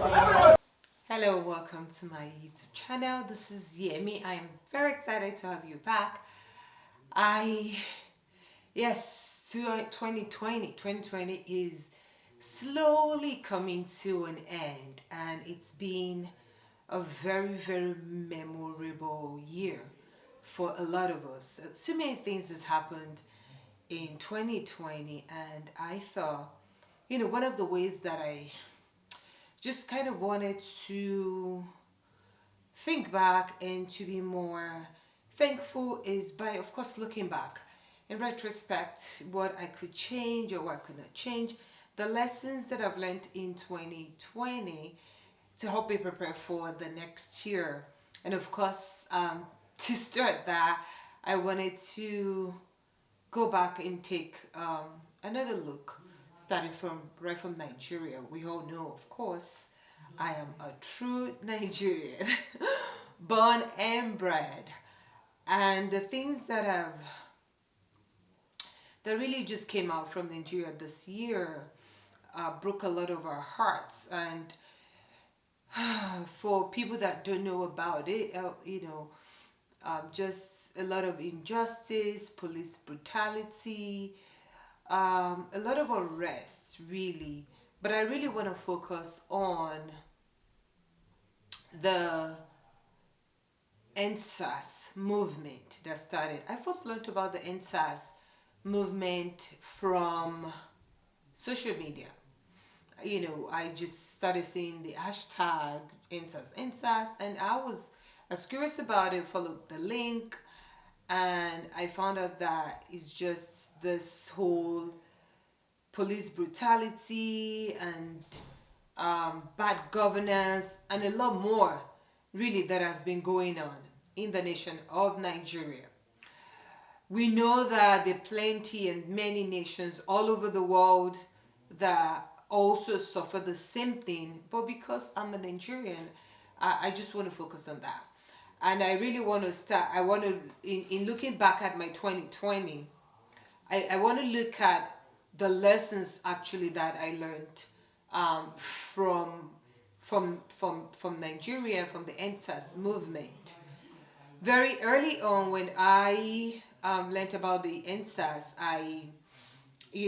Hello, welcome to my YouTube channel. This is Yemi. I am very excited to have you back. Yes, 2020 is slowly coming to an end, and it's been a very memorable year for a lot of us. So many things has happened in 2020, and I thought, one of the ways that I just kind of wanted to think back and to be more thankful is by, of course, looking back in retrospect, what I could change or what I could not change, the lessons that I've learned in 2020 to help me prepare for the next year. And of course, to start that, I wanted to go back and take another look, starting right from Nigeria. We all know, of course, I am a true Nigerian, born and bred, and the things that really just came out from Nigeria this year broke a lot of our hearts. And for people that don't know about it, just a lot of injustice, police brutality, a lot of arrests, really. But I really want to focus on the ENDSARS movement that started. I first learned about the ENDSARS movement from social media. I just started seeing the hashtag ENDSARS, and I was curious about it, followed the link, and I found out that it's just this whole police brutality and bad governance and a lot more really that has been going on in the nation of Nigeria. We know that there are plenty and many nations all over the world that also suffer the same thing, but because I'm a Nigerian, I just want to focus on that. And I really want to start, in looking back at my 2020, I want to look at the lessons actually that I learned from Nigeria, from the ENDSARS movement. Very early on, when I learned about the ENDSARS,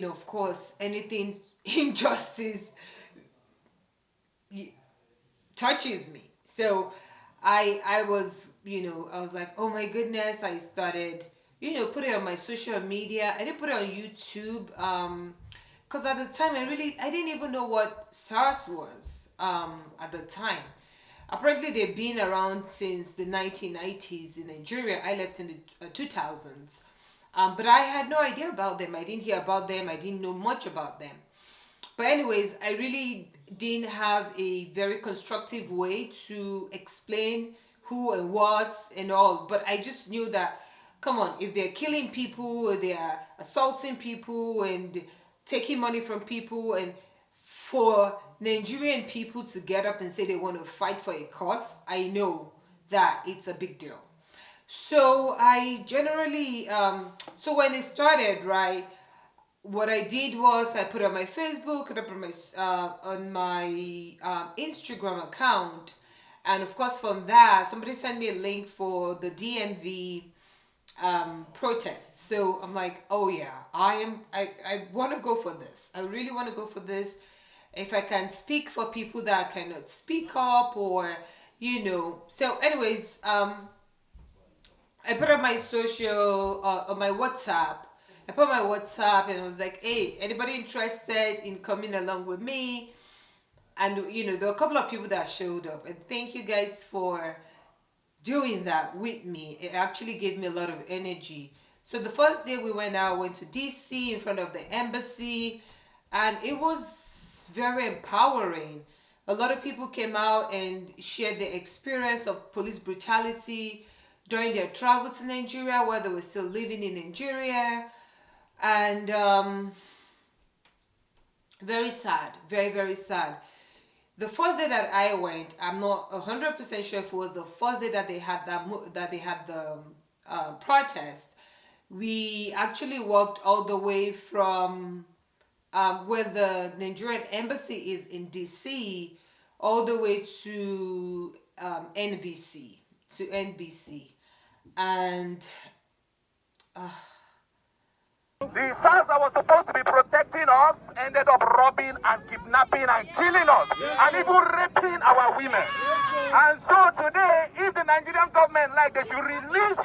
of course, anything injustice touches me. So I was like, oh my goodness. I started, put it on my social media. I didn't put it on YouTube, because at the time I didn't even know what SARS was at the time. Apparently they've been around since the 1990s in Nigeria. I left in the 2000s. But I had no idea about them. I didn't hear about them. I didn't know much about them. But anyways, I really didn't have a very constructive way to explain who and what and all. But I just knew that, come on, if they're killing people, or they're assaulting people and taking money from people, and for Nigerian people to get up and say they want to fight for a cause, I know that it's a big deal. So I generally, so when it started, right, what I did was I put on my Facebook, put up on my Instagram account, and of course from that somebody sent me a link for the DMV protests. So I'm like, oh yeah, I want to go for this. I really want to go for this. If I can speak for people that cannot speak up, or So anyways, I put up my social on my WhatsApp. I put my WhatsApp and I was like, hey, anybody interested in coming along with me? And there were a couple of people that showed up, and thank you guys for doing that with me. It actually gave me a lot of energy. So the first day we went out, went to DC in front of the embassy, and it was very empowering. A lot of people came out and shared their experience of police brutality during their travels to Nigeria, while they were still living in Nigeria. And very sad, very sad. The first day that I went, I'm not 100% sure if it was the first day that they had the protest. We actually walked all the way from where the Nigerian embassy is in DC, all the way to NBC, and The SARS that was supposed to be protecting us ended up robbing and kidnapping and killing us and even raping our women. And so today, if the Nigerian government like, they should release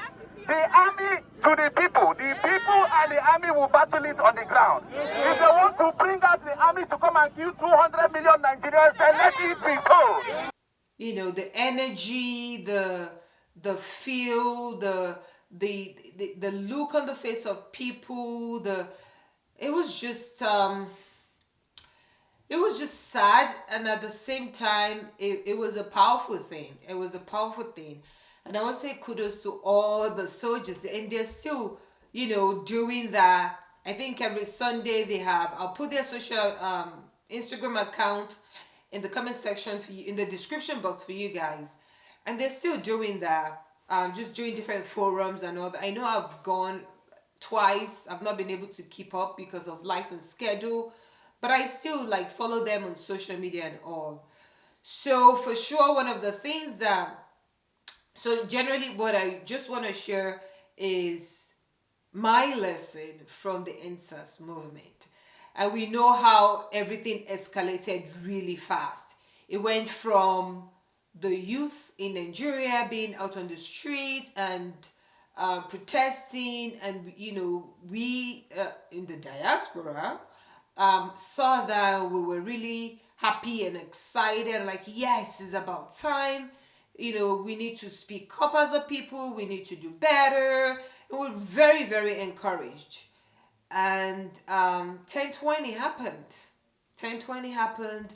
the army to the people. The people and the army will battle it on the ground. If they want to bring out the army to come and kill 200 million Nigerians, then let it be so. You know, the energy, the feel, the look on the face of people, it was just it was just sad, and at the same time it was a powerful thing. It was a powerful thing. And I want to say kudos to all the soldiers, and they're still, you know, doing that. I think every Sunday they have, I'll put their social Instagram account in the comment section for you, in the description box for you guys. And they're still doing that, just doing different forums and all that. I know I've gone twice. I've not been able to keep up because of life and schedule, but I still like follow them on social media and all. So for sure, one of the things that, so generally what I just want to share is my lesson from the ENDSARS movement. And we know how everything escalated really fast. It went from the youth in Nigeria being out on the street and protesting, and you know, we in the diaspora saw that. We were really happy and excited, like, yes, it's about time. You know, we need to speak up as a people, we need to do better. And we're very, very encouraged. And 10/20 happened. 10/20 happened.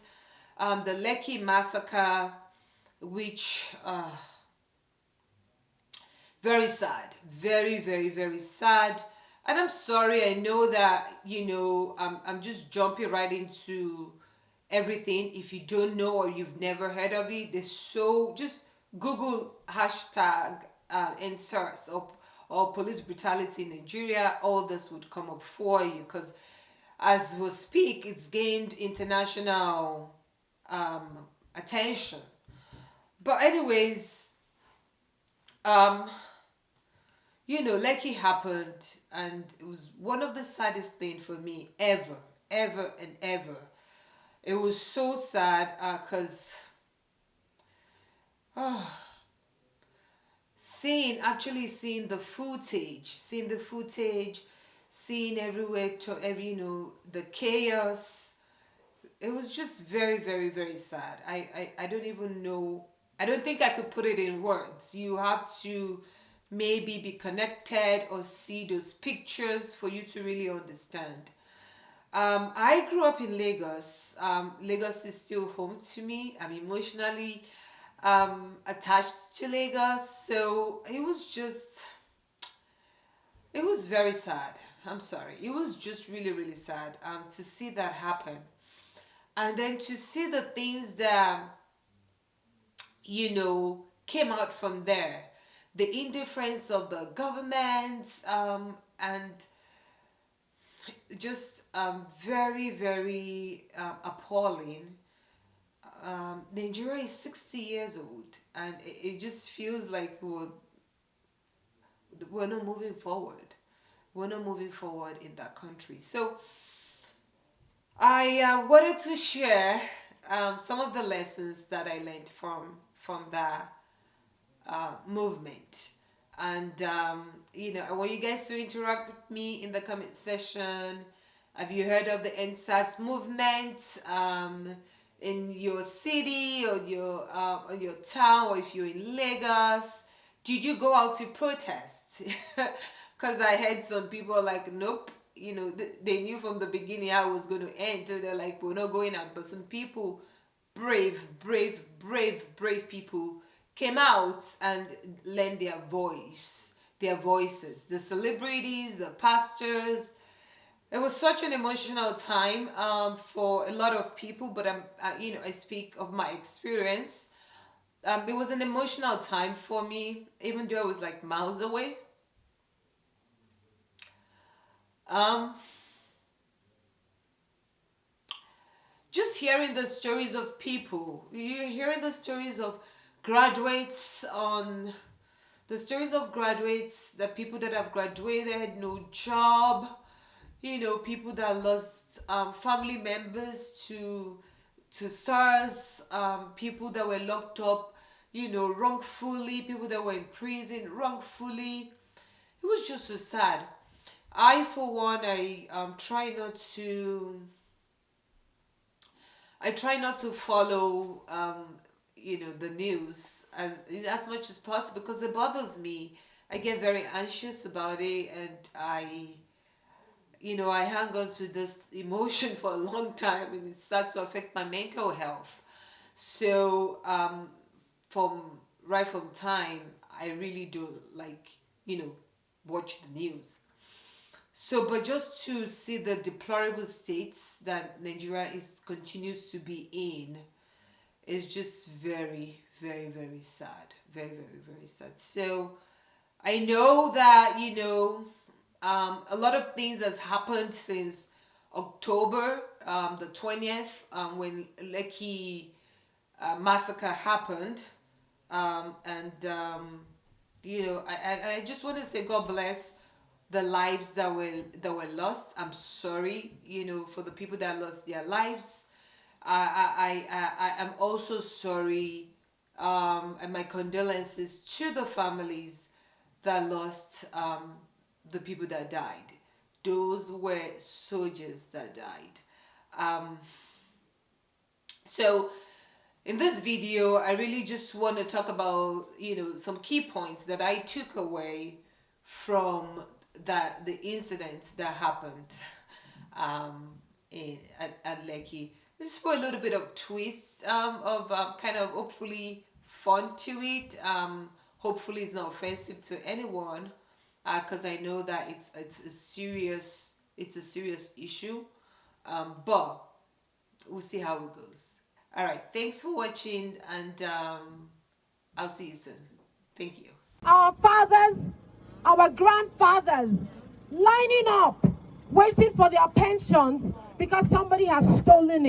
The Lekki massacre, which very sad, very, very, very sad. And I'm sorry, I know that, you know, I'm just jumping right into everything. If you don't know or you've never heard of it, there's so, just Google hashtag ENDSARS or police brutality in Nigeria. All this would come up for you, because as we speak, it's gained international attention. But anyways, you know, Lekki happened, and it was one of the saddest things for me ever, ever, and ever. It was so sad because seeing the footage, seeing everywhere, to every, you know, the chaos. It was just very, very, very sad. I don't even know. I don't think I could put it in words. You have to maybe be connected or see those pictures for you to really understand. I grew up in Lagos. Lagos is still home to me. I'm emotionally attached to Lagos. So it was very sad. I'm sorry. It was just really, really sad to see that happen. And then to see the things that, you know, came out from there. The indifference of the government, and just very, very appalling. Nigeria is 60 years old, and it just feels like we're not moving forward. We're not moving forward in that country. So I wanted to share some of the lessons that I learned from that movement. And you know, I want you guys to interact with me in the comment section. Have you heard of the ENDSARS movement in your city or your town, or if you're in Lagos? Did you go out to protest? Because I heard some people like, nope. You know, they knew from the beginning how it was going to end. So they're like, we're not going out. But some people, brave, brave, brave, brave people, came out and lent their voices. The celebrities, the pastors. It was such an emotional time for a lot of people. But you know, I speak of my experience. It was an emotional time for me, even though I was like miles away. just hearing the stories of people. You're hearing the stories of graduates the people that have graduated, no job, people that lost family members to SARS, people that were locked up, wrongfully, people that were in prison wrongfully. It was just so sad. I, for one, I try not to follow the news as much as possible because it bothers me. I get very anxious about it, and I hang on to this emotion for a long time, and it starts to affect my mental health. So from time, I really don't watch the news. So, but just to see the deplorable states that Nigeria continues to be in is just very, very, very sad. Very, very, very sad. So, I know that, a lot of things has happened since October the 20th, when Lekki massacre happened. I just want to say God bless the lives that were lost. I'm sorry, for the people that lost their lives. I am also sorry, and my condolences to the families that lost the people that died. Those were soldiers that died. So in this video, I really just want to talk about, some key points that I took away from the incident that happened at Lekki. Just put a little bit of twist of kind of hopefully fun to it. Hopefully it's not offensive to anyone, because I know that it's a serious issue. But we'll see how it goes. All right, thanks for watching, and I'll see you soon. Thank you. Our fathers, our grandfathers, lining up, waiting for their pensions because somebody has stolen it.